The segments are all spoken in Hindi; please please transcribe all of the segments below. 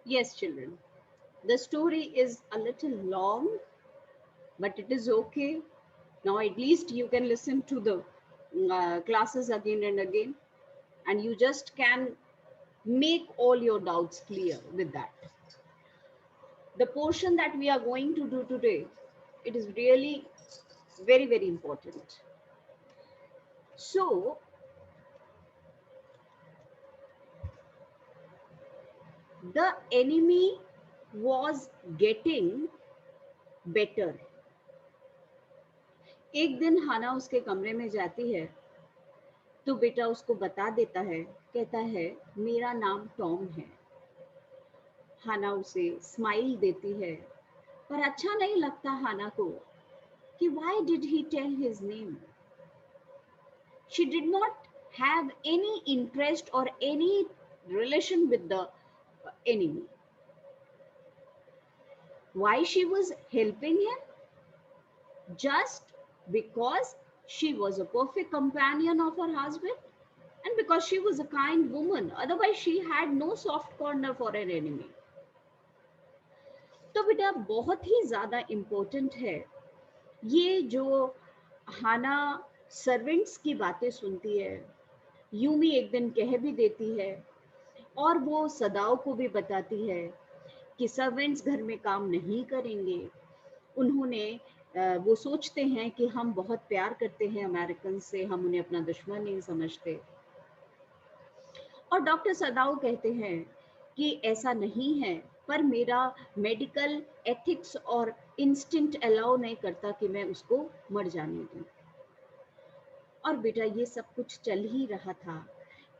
Yes, children. The story is a little long, but it is okay. Now, at least you can listen to the classes again and again, and you just can make all your doubts clear with that. The portion that we are going to do today, it is really very, very important. So, the enemy was getting better. एक दिन हाना उसके कमरे में जाती है तो बेटा उसको बता देता है, कहता है मेरा नाम टॉम है। हाना उसे स्माइल देती है, पर अच्छा नहीं लगता हाना को कि why did he tell his name? She did not have any interest or any relation with the enemy. Why she was helping him? Just because she was a perfect companion of her husband and because she was a kind woman. Otherwise, she had no soft corner for her enemy. तो बेटा बहुत ही ज़्यादा इम्पोर्टेंट है ये जो हाना सर्वेंट्स की बातें सुनती है। यूमी एक दिन कह भी देती है और वो सदाओ को भी बताती है कि सर्वेंट्स घर में काम नहीं करेंगे। उन्होंने वो सोचते हैं कि हम बहुत प्यार करते हैं अमेरिकन से, हम उन्हें अपना दुश्मन नहीं समझते। और डॉक्टर सदाओ कहते हैं कि ऐसा नहीं है, पर मेरा मेडिकल एथिक्स और इंस्टिंक्ट अलाउ नहीं करता कि मैं उसको मर जाने दूं। और बेटा ये सब कुछ चल ही रहा था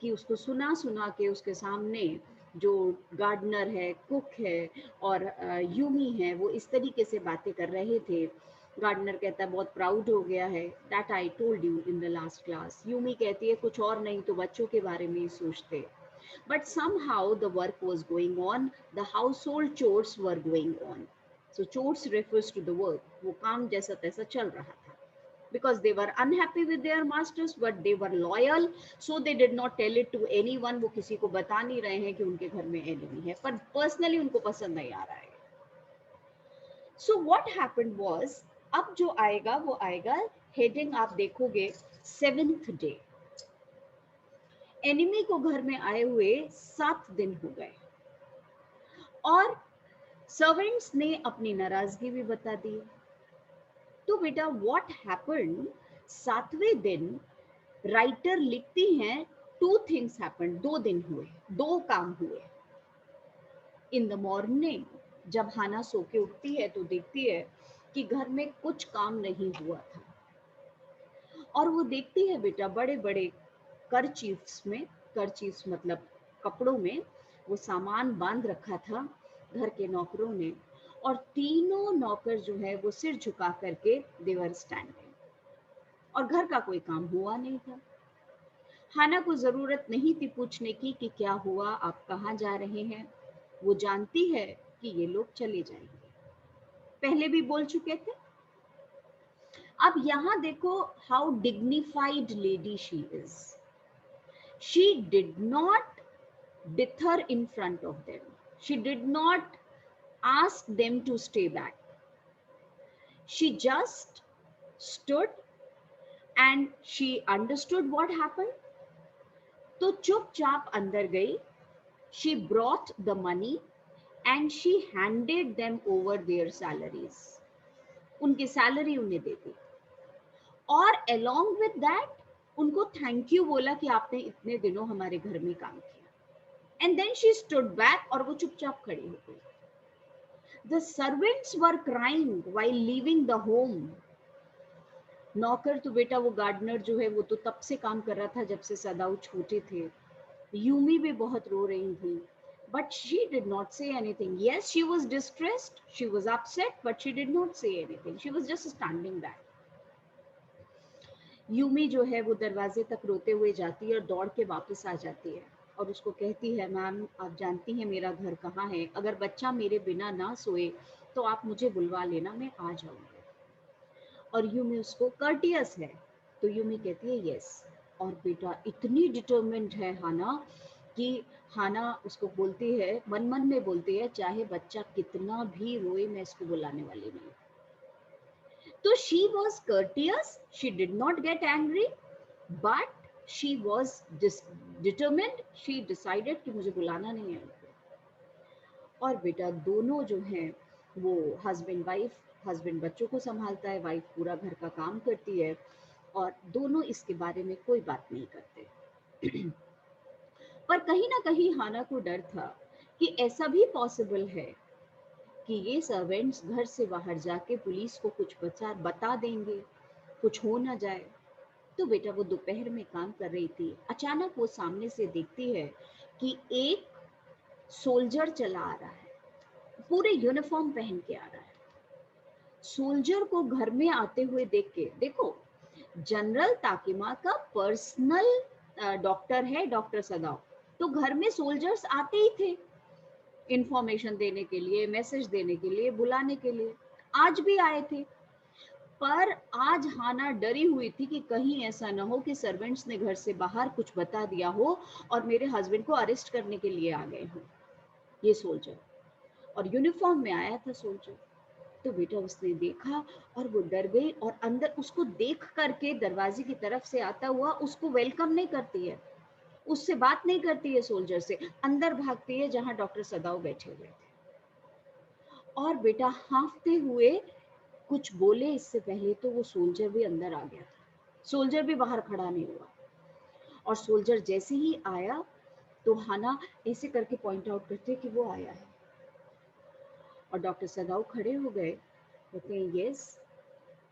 कि उसको सुना सुना के उसके सामने जो गार्डनर है, कुक है और यूमी है, वो इस तरीके से बातें कर रहे थे। गार्डनर कहता है बहुत प्राउड हो गया है, that I told you in the last class. Yumi कहती है कुछ और नहीं तो बच्चों के बारे में ही सोचते। But somehow the work was going on, the household chores were going on. So chores refers to the work. वो काम जैसा तैसा चल रहा था because they were unhappy with their masters but they were loyal, so they did not tell it to anyone. वो किसी को बता नहीं रहे हैं कि उनके घर में enemy है, पर personally उनको पसंद नहीं आ रहा है। So what happened was, अब जो आएगा वो आएगा, heading आप देखोगे 7th day। एनिमी को घर में आए हुए 7 दिन हो गए और सर्वेंट्स ने अपनी नाराजगी भी बता दी। तो बेटा व्हाट हैपेंड, 7वें दिन राइटर लिखती हैं टू थिंग्स हैपेंड, 2 दिन हुए, 2 काम हुए। इन द मॉर्निंग जब हाना सो के उठती है तो देखती है कि घर में कुछ काम नहीं हुआ था और वो देखती है बेटा बड़े बड़े करचीफ्स में, करचीफ्स मतलब कपड़ों में, वो सामान बांध रखा था घर के नौकरों ने और तीनों नौकर जो है वो सिर झुका करके दे वर स्टैंडिंग और घर का कोई काम हुआ नहीं था। हाना को जरूरत नहीं थी पूछने की कि क्या हुआ, आप कहाँ जा रहे हैं। वो जानती है कि ये लोग चले जाएंगे, पहले भी बोल चुके थे। अब यहाँ देखो how dignified lady she is. She did not dither in front of them. She did not ask them to stay back. She just stood and she understood what happened. तो चुपचाप अंदर गई। She brought the money and she handed them over their salaries. उनकी सैलरी उन्हें दे दी और along with that उनको थैंक यू बोला कि आपने इतने दिनों हमारे घर में काम किया। And then she stood back और वो चुपचाप खड़ी हो गई। The servants were crying while leaving the home. नौकर तो बेटा वो गार्डनर जो है वो तो तब से काम कर रहा था जब से सदाऊ छोटे थे। यूमी भी बहुत रो रही थी but she did not say anything. Yes, she was distressed, she was upset, but she did not say anything. She was just standing back. Yumi जो है वो दरवाजे तक रोते हुए जाती है और दौड़ के वापस आ जाती है और उसको कहती है मैम आप जानती हैं मेरा घर कहाँ है, अगर बच्चा मेरे बिना ना सोए तो आप मुझे बुलवा लेना, मैं आ जाऊंगी। और यूमी उसको कर्टियस है तो यूमी कहती है यस। और बेटा इतनी डिटर्मिन्ड है हाना कि हाना उसको बोलती है, मन मन में बोलती है, चाहे बच्चा कितना भी रोए मैं इसको बुलाने वाली नहीं। तो she was courteous, she did not get angry, but she was determined, she decided कि मुझे बुलाना नहीं है। और बेटा दोनों जो हैं वो हस्बैंड वाइफ, हस्बैंड बच्चों को संभालता है, वाइफ पूरा घर का काम करती है, और दोनों इसके बारे में कोई बात नहीं करते। पर कहीं ना कहीं हाना को डर था कि ऐसा भी पॉसिबल है कि ये सर्वेंट्स घर से बाहर जाके पुलिस को कुछ बता देंगे, कुछ हो ना जाए। तो बेटा वो दोपहर में काम कर रही थी, अचानक वो सामने से देखती है कि एक सोल्जर चला आ रहा है, पूरे यूनिफॉर्म पहन के आ रहा है। सोल्जर को घर में आते हुए देख के, देखो जनरल ताकिमा का पर्सनल डॉक्टर है डॉक्टर सदाव, तो घर में सोल्जर्स आते ही थे इंफॉर्मेशन देने के लिए, मैसेज देने के लिए, बुलाने के लिए, आज भी आए थे। पर आज हाना डरी हुई थी कि कहीं ऐसा ना हो कि सर्वेंट्स ने घर से बाहर कुछ बता दिया हो और मेरे हस्बैंड को अरेस्ट करने के लिए आ गए हो ये सोल्जर। और यूनिफॉर्म में आया था सोल्जर। तो बेटा उसने देखा और वो डर गई, और अंदर उसको देख करके दरवाजे की तरफ से आता हुआ उसको वेलकम नहीं करती है, उससे बात नहीं करती है सोल्जर से, अंदर भागती है जहां डॉक्टर सदाव बैठे हुए थे। और बेटा हाँफते हुए कुछ बोले इससे पहले तो वो सोल्जर भी अंदर आ गया था, सोल्जर भी बाहर खड़ा नहीं हुआ। और सोल्जर जैसे ही आया तो हाना ऐसे करके पॉइंट आउट करते कि वो आया है, और डॉक्टर सदाव खड़े हो गए, कहते हैं यस।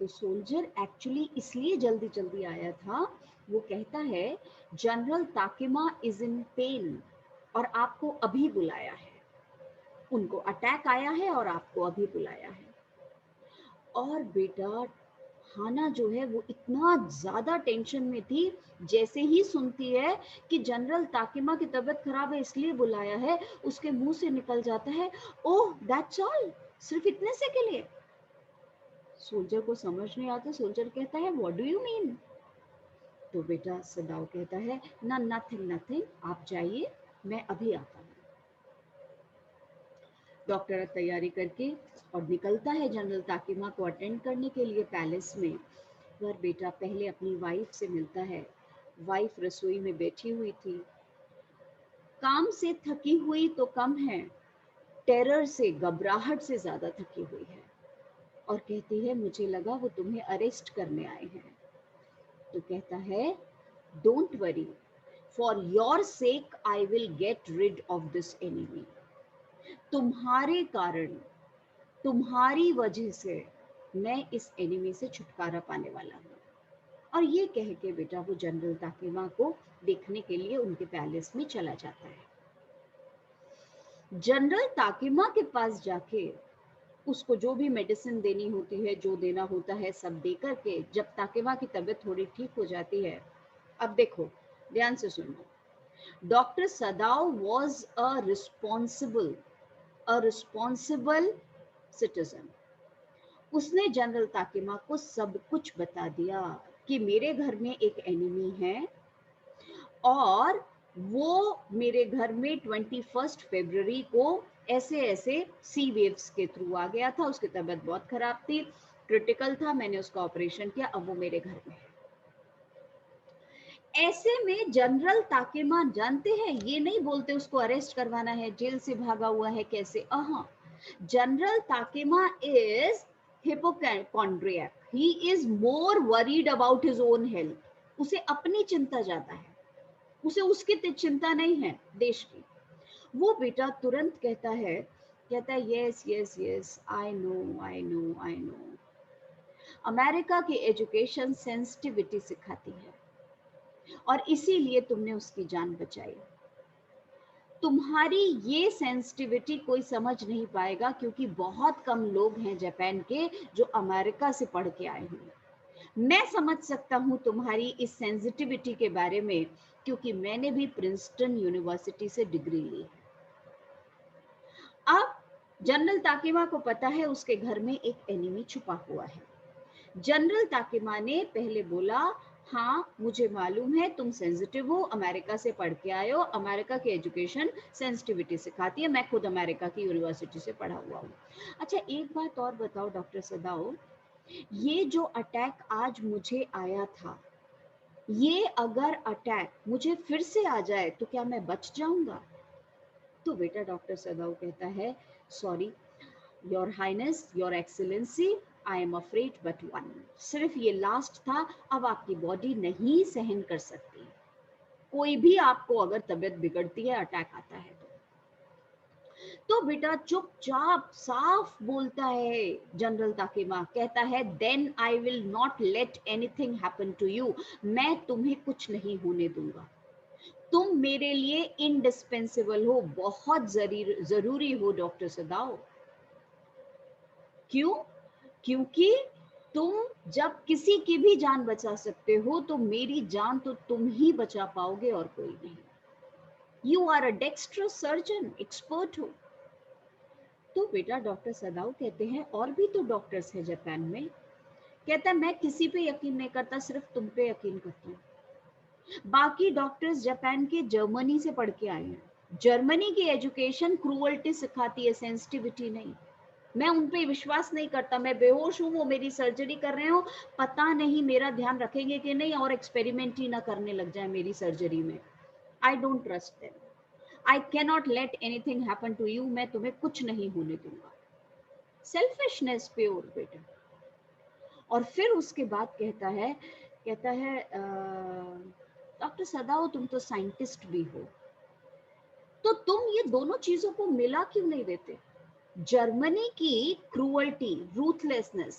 तो सोल्जर एक्चुअली इसलिए जल्दी जल्दी आया था, वो कहता है general Takima is in pen और आपको अभी बुलाया है, उनको अटैक आया है और आपको अभी बुलाया है। और बेटा हाना जो है वो इतना ज्यादा टेंशन में थी, जैसे ही सुनती है कि जनरल ताकिमा की तबीयत खराब है इसलिए बुलाया है, उसके मुंह से निकल जाता है ओह दैट्स ऑल, सिर्फ इतने से के लिए। सोल्जर को समझ नहीं आता, सोल्जर कहता है व्हाट डू यू मीन। तो बेटा सदाव कहता है ना नथिंग नथिंग, आप जाइए मैं अभी आता हूँ। डॉक्टर तैयारी करके और निकलता है जनरल ताकिमा को अटेंड करने के लिए पैलेस में। पर बेटा पहले अपनी वाइफ से मिलता है। वाइफ रसोई में बैठी हुई थी, काम से थकी हुई तो कम है, टेरर से, घबराहट से ज्यादा थकी हुई है, और कहती है मुझे लगा वो तुम्हें अरेस्ट करने आए हैं। तो कहता है don't worry, for your sake I will get rid of this enemy. तुम्हारे कारण, तुम्हारी वजह से मैं इस एनिमी से छुटकारा पाने वाला हूँ। और ये कह के बेटा वो जनरल ताकिमा को देखने के लिए उनके पैलेस में चला जाता है। जनरल ताकिमा के पास जाके उसको जो भी मेडिसिन देनी होती है, जो देना होता है, सब दे करके जब ताकिमा की तबीयत थोड़ी ठीक हो जाती है, अब देखो ध्यान से सुनो, doctor सदाव was a responsible citizen. उसने जनरल ताकिमा को सब कुछ बता दिया कि मेरे घर में एक एनिमी है और वो मेरे घर में 21 फरवरी को ऐसे ऐसे सी वेव्स के थ्रू आ गया था, उसकी तबीयत बहुत खराब थी, क्रिटिकल था, मैंने उसका ऑपरेशन किया, अब वो मेरे घर में है। ऐसे में जनरल ताकिमा जानते हैं, ये नहीं बोलते उसको अरेस्ट करवाना है, जेल से भागा हुआ है कैसे, general Takima is hypochondriac, he is more worried about his own health, उसे अपनी चिंता ज्यादा है, उसे उसकी चिंता नहीं है देश की। वो बेटा तुरंत कहता है yes yes yes I know I know I know. America की एजुकेशन सेंसिटिविटी सिखाती है और इसीलिए तुमने उसकी जान बचाई। तुम्हारी ये सेंसिटिविटी कोई समझ नहीं पाएगा क्योंकि बहुत कम लोग हैं जापान के जो अमेरिका से पढ़ के आए हैं। मैं समझ सकता हूं तुम्हारी इस सेंसिटिविटी के बारे में क्योंकि मैंने भी प्रिंसटन यूनिवर्सिटी से डिग्री ली है। अब जनरल ताकिमा को पता है उसके घर में एक एनिमी छुपा हुआ है। जनरल ताकिमा ने पहले बोला हाँ मुझे मालूम है तुम सेंसिटिव हो, अमेरिका से पढ़ के आए हो, अमेरिका की एजुकेशन सेंसिटिविटी सिखाती है, मैं खुद अमेरिका की यूनिवर्सिटी से पढ़ा हुआ हूँ। अच्छा एक बात और बताओ डॉक्टर सदाओ, ये जो अटैक आज मुझे आया था, ये अगर अटैक मुझे फिर से आ जाए तो क्या मैं बच जाऊंगा? तो बेटा डॉक्टर सदाओ कहता है, sorry your highness, your excellency, I am afraid but one. सिर्फ ये लास्ट था, अब आपकी बॉडी नहीं सहन कर सकती। कोई भी आपको अगर तबीयत बिगड़ती है, अटैक आता है तो बेटा चुपचाप साफ बोलता है जनरल ताकिमा, कहता है then I will not let anything happen to you, मैं तुम्हें कुछ नहीं होने दूंगा। तुम मेरे लिए इंडिस्पेंसिबल हो, बहुत जरूरी हो डॉक्टर सदाओ। क्यों? क्योंकि तुम जब किसी की भी जान बचा सकते हो तो मेरी जान तो तुम ही बचा पाओगे और कोई नहीं। You are a dexterous surgeon, expert हो। तो बेटा डॉक्टर सदाओ कहते हैं और भी तो डॉक्टर्स हैं जापान में। कहता है मैं किसी पे यकीन नहीं करता, सिर्फ तुम पे यकीन करता हूँ। बाकी डॉक्टर्स जापान के जर्मनी से पढ़ के आए हैं। जर्मनी की एजुकेशन क्रूअल्टी सिखाती है, सेंसिटिविटी नहीं। मैं उन पे विश्वास नहीं करता, मैं बेहोश हूँ, वो मेरी सर्जरी कर रहे हो, पता नहीं मेरा ध्यान रखेंगे कि नहीं और एक्सपेरिमेंट ही ना करने लग जाए मेरी सर्जरी में। I don't trust them, I cannot let anything happen to you, मैं तुम्हें कुछ नहीं होने दूंगा। सेल्फिशनेस प्योर बेटा। और फिर उसके बाद कहता है डॉक्टर सदाओ तुम तो साइंटिस्ट भी हो, तो तुम ये दोनों चीजों को मिला क्यों नहीं देते? जर्मनी की क्रूअल्टी, रूथलेसनेस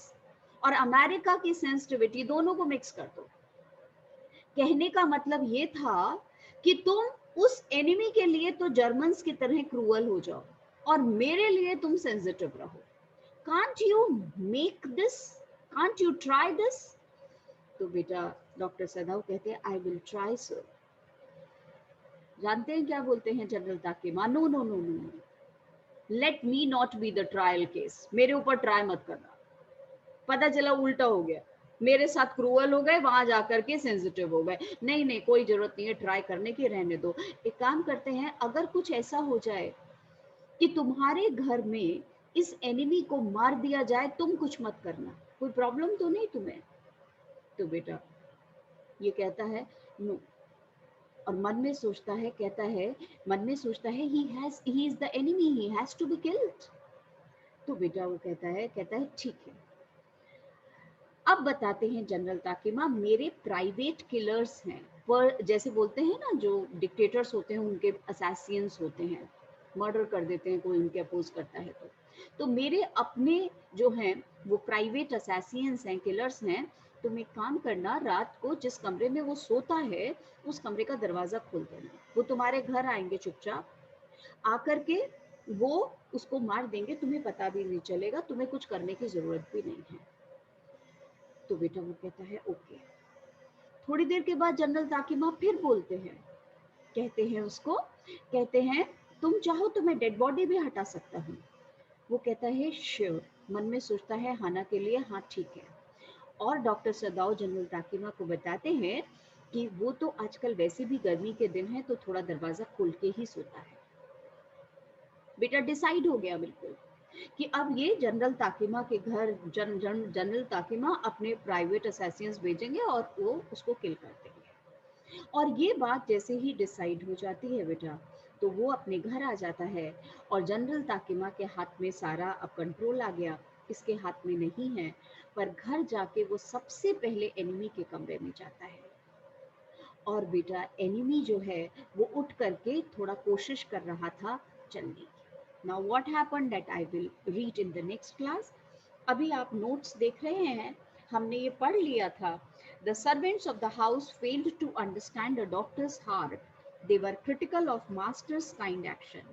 और अमेरिका की सेंसिटिविटी, दोनों को मिक्स कर दो। कहने का मतलब ये था कि तुम उस एनिमी के लिए तो जर्मन्स की तरह क्रूअल हो जाओ और मेरे लिए तुम सेंसिटिव रहो। Can't you make this, can't you try this? तो बेटा डॉक्टर सदाव कहते हैं आई विल ट्राई सर। जानते हैं क्या बोलते हैं general Takima? No no no no, let me not be the trial case, मेरे ऊपर ट्राई मत करना। पता चला उल्टा हो गया, मेरे साथ क्रूअल हो गए, वहां जाकर के सेंसिटिव हो गए। नहीं नहीं कोई जरूरत नहीं है ट्राई करने की, रहने दो। एक काम करते हैं, अगर कुछ ऐसा हो जाए कि तुम्हारे घर में इस एनिमी को मार दिया जाए, तुम कुछ मत करना, कोई प्रॉब्लम तो नहीं तुम्हें? तो बेटा ये कहता है नो, और मन में सोचता है, कहता है मन में सोचता है he is the enemy, he has to be killed. तो बेटा वो कहता है ठीक है। अब बताते हैं जनरल ताकिमा, मेरे प्राइवेट किलर्स हैं, पर जैसे बोलते हैं ना जो डिक्टेटर्स होते हैं उनके असैसियंस होते हैं, मर्डर कर देते हैं कोई उनके अपोज करता है तो मेरे अपने जो हैं वो प्राइवेट असैसियंस हैं, किलर्स हैं। तुम एक काम करना, रात को जिस कमरे में वो सोता है उस कमरे का दरवाजा खोल देना, वो तुम्हारे घर आएंगे चुपचाप, आकर के वो उसको मार देंगे, तुम्हें पता भी नहीं चलेगा, तुम्हें कुछ करने की जरूरत भी नहीं है। तो बेटा वो कहता है ओके। थोड़ी देर के बाद जनरल ताकिमा फिर बोलते हैं, कहते हैं उसको, कहते हैं तुम चाहो तो मैं डेड बॉडी भी हटा सकता हूँ। वो कहता है श्योर, मन में सोचता है हाना के लिए हाँ ठीक है। और डॉक्टर सदाओ जनरल ताकिमा को बताते हैं कि वो तो आजकल वैसे भी गर्मी के दिन है तो थोड़ा दरवाजा खोल के ही सोता है। बेटा डिसाइड हो गया बिल्कुल कि अब ये जनरल ताकिमा के घर जनरल ताकिमा अपने प्राइवेट असैसियंस भेजेंगे और वो उसको किल कर देंगे। और ये बात जैसे ही डिसाइड हो जाती है बेटा, तो वो अपने घर आ जाता है और जनरल ताकिमा के हाथ में सारा अब कंट्रोल आ गया, इसके हाथ में नहीं है। पर घर जाके वो सबसे पहले एनिमी के कमरे में जाता है और बेटा एनिमी जो है वो उठ करके थोड़ा कोशिश कर रहा था चलने की। Now what happened that I will read in the next class. अभी आप नोट्स देख रहे हैं, हमने ये पढ़ लिया था। The servants of the house failed to understand the doctor's heart, they were critical of master's kind action.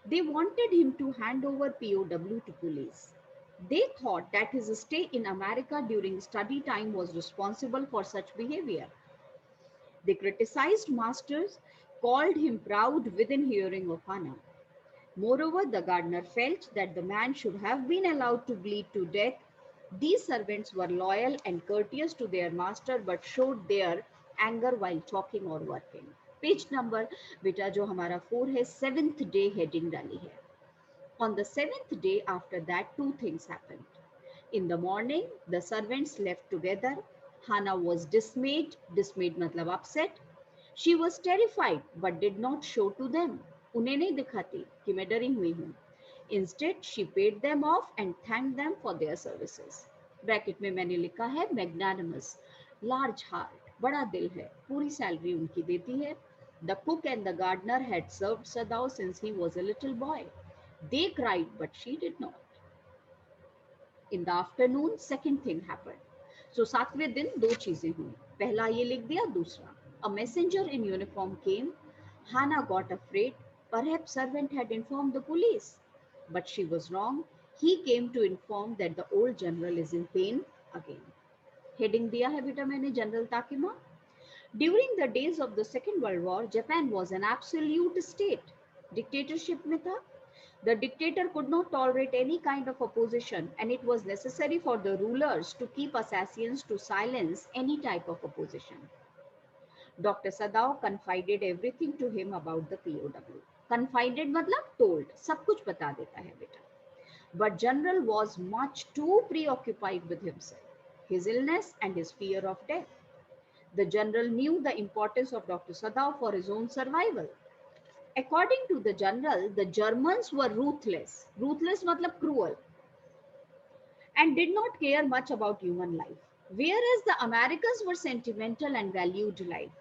They wanted him to hand over POW to police. They thought that his stay in America during study time was responsible for such behavior. They criticized Masters, called him proud within hearing of Hannah. Moreover, the gardener felt that the man should have been allowed to bleed to death These servants were loyal and courteous to their master but showed their anger while talking or working. Page number बेटा जो हमारा 4 है, 7th डे हेडिंग डाली है. On the 7th day after that, two things happened. In the morning, the servants left together. Hannah was dismayed. Dismayed matlab upset. She was terrified but did not show to them. उन्हें नहीं दिखाती कि मैं डरी हुई हूँ. Instead, she paid them off and thanked them for their services. Bracket में मैंने लिखा है magnanimous, large heart, बड़ा दिल है, पूरी सैलरी उनकी देती है. The cook and the gardener had served Sadao since he was a little boy. They cried, but she did not. In the afternoon, second thing happened. So 7वें दिन दो चीजें हुई. पहला ये लिख दिया, दूसरा. A messenger in uniform came. Hannah got afraid. Perhaps servant had informed the police. But she was wrong. He came to inform that the old general is in pain again. Heading दिया है बेटा मैंने, general ताकिमा. During the days of the Second World War, Japan was an absolute state. Dictatorship में था. The dictator could not tolerate any kind of opposition, and it was necessary for the rulers to keep assassins to silence any type of opposition. Dr. Sadao confided everything to him about the POW. Confided मतलब told, सब कुछ बता देता है बेटा. But General was much too preoccupied with himself, his illness and his fear of death. The general knew the importance of Dr. Sadao for his own survival. According to the general, the Germans were ruthless. Ruthless matlab cruel. And did not care much about human life. Whereas the Americans were sentimental and valued life.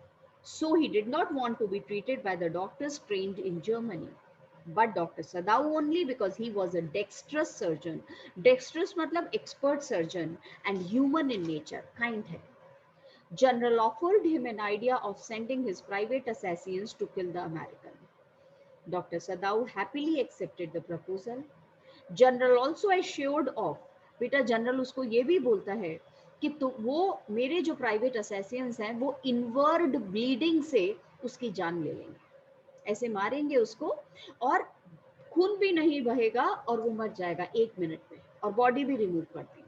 So he did not want to be treated by the doctors trained in Germany. But Dr. Sadao only, because he was a dexterous surgeon. Dexterous matlab expert surgeon and human in nature, kind hai. General offered him an idea of sending his private assassins to kill the American. Dr. Sadao happily accepted the proposal. General also assured of, बेटा जनरल उसको ये भी बोलता है कि तो वो मेरे जो प्राइवेट असैसियंस हैं वो इनवर्ड ब्लीडिंग से उसकी जान ले लेंगे, ऐसे मारेंगे उसको और खून भी नहीं बहेगा और वो मर जाएगा 1 मिनट में और बॉडी भी रिमूव कर देंगे.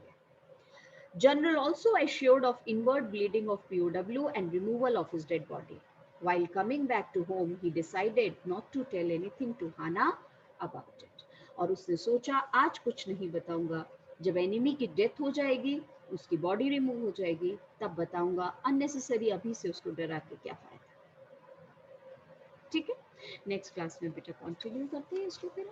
General also assured of inward bleeding of POW and removal of his dead body. While coming back to home, he decided not to tell anything to Hannah about it. और उसने सोचा आज कुछ नहीं बताऊंगा, जब एनिमी की डेथ हो जाएगी, उसकी बॉडी रिमूव हो जाएगी, तब बताऊंगा. अननेसेसरी अभी से उसको डरा के क्या फायदा. ठीक है, नेक्स्ट क्लास में बेटा कंटिन्यू करते हैं इसको फिर.